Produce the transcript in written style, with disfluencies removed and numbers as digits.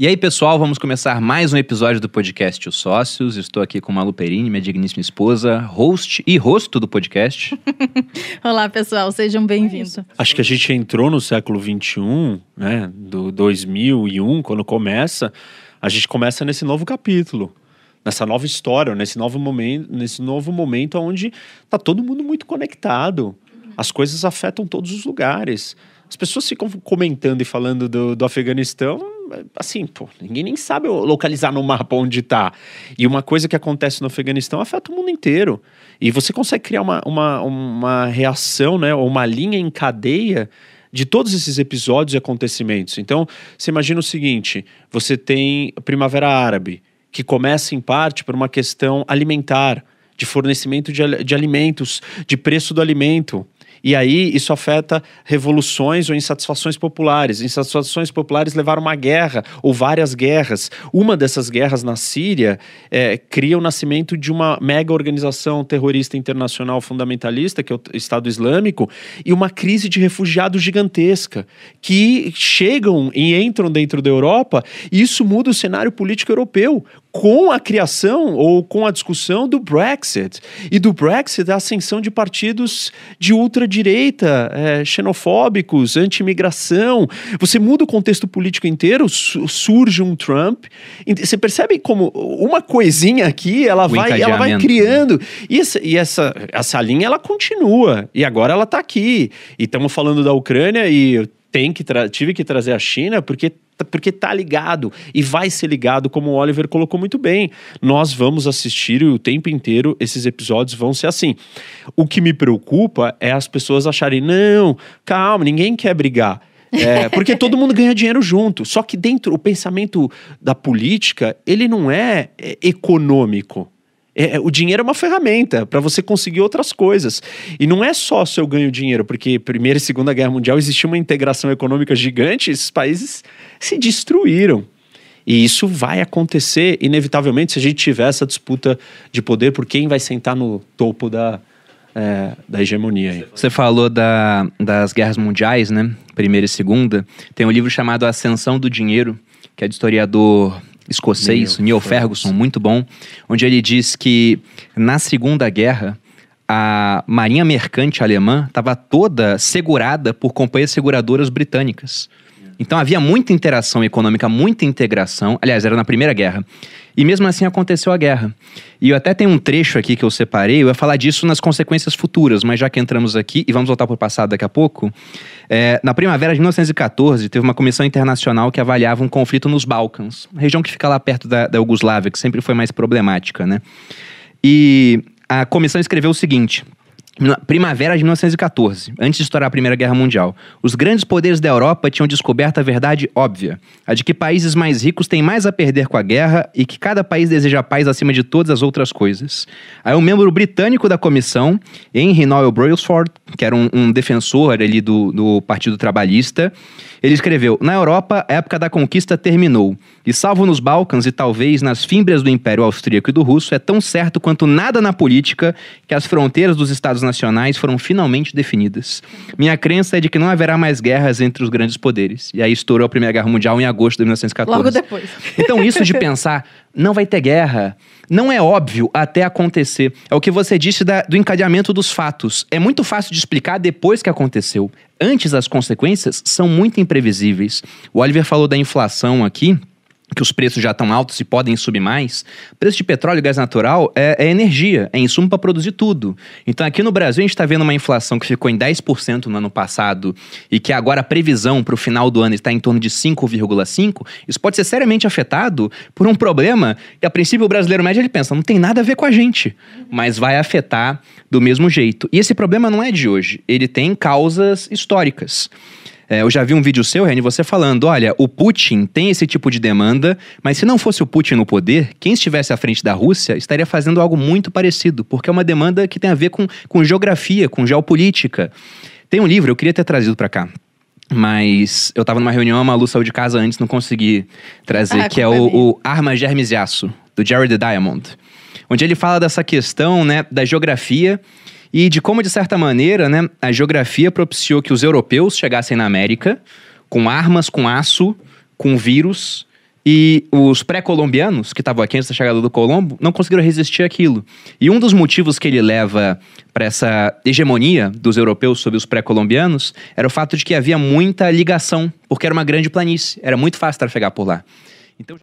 E aí, pessoal, vamos começar mais um episódio do podcast Os Sócios. Estou aqui com Malu Perini, minha digníssima esposa, host e rosto do podcast. Olá, pessoal, sejam bem-vindos. Acho que a gente entrou no século XXI, né, do 2001, quando começa, a gente começa nesse novo capítulo, nessa nova história, nesse novo momento onde está todo mundo muito conectado. As coisas afetam todos os lugares. As pessoas ficam comentando e falando do Afeganistão, assim, ninguém nem sabe localizar no mapa onde está. E uma coisa que acontece no Afeganistão afeta o mundo inteiro. E você consegue criar uma reação, né, ou uma linha em cadeia de todos esses episódios e acontecimentos. Então, você imagina o seguinte, você tem a Primavera Árabe, que começa em parte por uma questão alimentar, de fornecimento de alimentos, de preço do alimento. E aí isso afeta revoluções ou insatisfações populares. Insatisfações populares levaram a uma guerra ou várias guerras. Uma dessas guerras na Síria cria o nascimento de uma mega organização terrorista internacional fundamentalista, que é o Estado Islâmico, e uma crise de refugiados gigantesca, que chegam e entram dentro da Europa, e isso muda o cenário político europeu, com a criação ou com a discussão do Brexit. E do Brexit, a ascensão de partidos de ultradireita, xenofóbicos, anti-imigração. Você muda o contexto político inteiro, surge um Trump. Você percebe como uma coisinha aqui, ela vai criando. E essa linha, ela continua. E agora ela está aqui. E estamos falando da Ucrânia e eu tive que trazer a China porque tá ligado e vai ser ligado, como o Oliver colocou muito bem. Nós vamos assistir o tempo inteiro, esses episódios vão ser assim. O que me preocupa é as pessoas acharem, não, calma, ninguém quer brigar. Porque todo mundo ganha dinheiro junto. Só que dentro, o pensamento da política, ele não é econômico. O dinheiro é uma ferramenta para você conseguir outras coisas. E não é só se eu ganho dinheiro, porque Primeira e Segunda Guerra Mundial existia uma integração econômica gigante, esses países se destruíram. E isso vai acontecer, inevitavelmente, se a gente tiver essa disputa de poder por quem vai sentar no topo da hegemonia. Aí. Você falou das guerras mundiais, né? Primeira e Segunda. Tem um livro chamado Ascensão do Dinheiro, que é de historiador escocês, Neil Ferguson, muito bom, onde ele diz que na Segunda Guerra a marinha mercante alemã estava toda segurada por companhias seguradoras britânicas. Então havia muita interação econômica, muita integração. Aliás, era na Primeira Guerra. E mesmo assim aconteceu a guerra. E eu até tenho um trecho aqui que eu separei, eu ia falar disso nas consequências futuras, mas já que entramos aqui, e vamos voltar para o passado daqui a pouco, na primavera de 1914, teve uma comissão internacional que avaliava um conflito nos Balcãs, região que fica lá perto da Iugoslávia, que sempre foi mais problemática, né? E a comissão escreveu o seguinte: primavera de 1914, antes de estourar a Primeira Guerra Mundial. Os grandes poderes da Europa tinham descoberto a verdade óbvia, a de que países mais ricos têm mais a perder com a guerra e que cada país deseja paz acima de todas as outras coisas. Aí um membro britânico da comissão, Henry Noel Brailsford, que era um defensor ali do Partido Trabalhista, ele escreveu: na Europa, a época da conquista terminou, e salvo nos Balcãs e talvez nas fímbrias do Império Austríaco e do Russo, é tão certo quanto nada na política que as fronteiras dos Estados nacionais foram finalmente definidas. Minha crença é de que não haverá mais guerras entre os grandes poderes. E aí estourou a Primeira Guerra Mundial em agosto de 1914. Logo depois. Então isso de pensar, não vai ter guerra, não é óbvio até acontecer. É o que você disse do encadeamento dos fatos. É muito fácil de explicar depois que aconteceu. Antes, as consequências são muito imprevisíveis. O Oliver falou da inflação aqui, que os preços já estão altos e podem subir mais. O preço de petróleo e gás natural é energia, é insumo para produzir tudo. Então aqui no Brasil a gente está vendo uma inflação que ficou em 10% no ano passado e que agora a previsão para o final do ano está em torno de 5,5%. Isso pode ser seriamente afetado por um problema que a princípio o brasileiro médio ele pensa, não tem nada a ver com a gente, mas vai afetar do mesmo jeito. E esse problema não é de hoje, ele tem causas históricas. Eu já vi um vídeo seu, Reni, você falando, olha, o Putin tem esse tipo de demanda, mas se não fosse o Putin no poder, quem estivesse à frente da Rússia estaria fazendo algo muito parecido, porque é uma demanda que tem a ver com geografia, com geopolítica. Tem um livro, eu queria ter trazido para cá, mas eu estava numa reunião, a Malu saiu de casa antes, não consegui trazer, que é o Armas, Germes e Aço, do Jared Diamond, onde ele fala dessa questão, né, da geografia e de como, de certa maneira, né, a geografia propiciou que os europeus chegassem na América com armas, com aço, com vírus E os pré-colombianos, que estavam aqui antes da chegada do Colombo, não conseguiram resistir àquilo. E um dos motivos que ele leva para essa hegemonia dos europeus sobre os pré-colombianos era o fato de que havia muita ligação, porque era uma grande planície, era muito fácil trafegar por lá. Então